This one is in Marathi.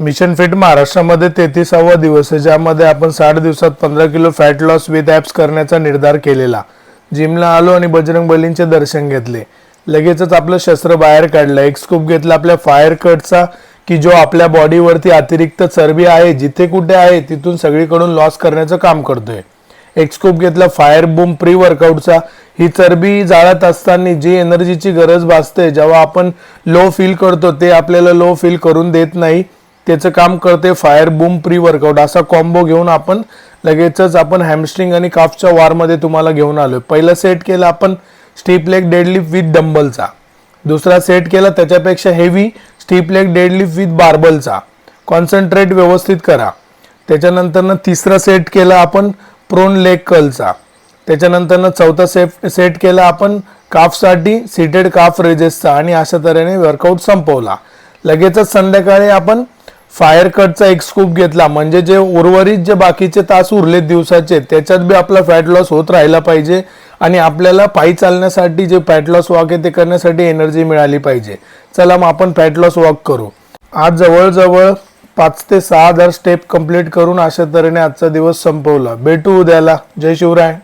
मिशन फिट महाराष्ट्रामध्ये 33वा दिवस आहे, ज्यामध्ये आपण 60 दिवसात 15 kilo fat loss with apps करण्याचा निर्धार केलेला। जिमला आलो आणि बजरंग बलींचे दर्शन घेतले। लगेचच आपलं शस्त्र बाहेर काढलं। एक स्कूप घेतला आपल्या फायर कटचा, की जो आपल्या बॉडीवरती अतिरिक्त चरबी आहे जिथे कुठे आहे तिथून सगळीकडून लॉस करण्याचं काम करतोय। एक स्कूप घेतला फायर बूम प्री वर्कआउटचा। ही चरबी जाळत असताना जी एनर्जीची गरज भासते, जेव्हा आपण लो फील करतो ते आपल्याला लो फील करून देत नाही, त्याचं काम करते फायर बूम प्री वर्कआउट। असा कॉम्बो घेऊन आपण लगेचच हॅमस्ट्रिंग आणि काफच्या वारमध्ये तुम्हाला घेऊन आलोय। पहिला सेट केला आपण स्टीप लेग डेडलिफ्ट विथ डंबलचा। दुसरा सेट केला त्याच्यापेक्षा heavy steep leg deadlift with बार्बलचा। कॉन्सन्ट्रेट व्यवस्थित करा। त्याच्यानंतर तिसरा सेट केला आपण प्रोन लेग कर्लचा। त्याच्यानंतर चौथा सेट केला आपण काफसाठी सीटेड काफ रेजेसचा आणि अशा तऱ्हेने वर्कआउट संपवला। लगेचच संध्याकाळी आपण फायर कटचा एक स्कूप घेतला, म्हणजे जे उर्वरित जे बाकीचे तास उरलेत दिवसाचे त्याच्यात बी आपला फॅट लॉस होत राहिला पाहिजे आणि आपल्याला पायी चालण्यासाठी जे फॅट लॉस वॉक आहे ते करण्यासाठी एनर्जी मिळाली पाहिजे। चला मग आपण फॅट लॉस वॉक करू। आज जवळजवळ 5 ते 6 हजार स्टेप कंप्लीट करून अशा तऱ्हेने आजचा दिवस संपवला। भेटू उद्याला। जय शिवराय।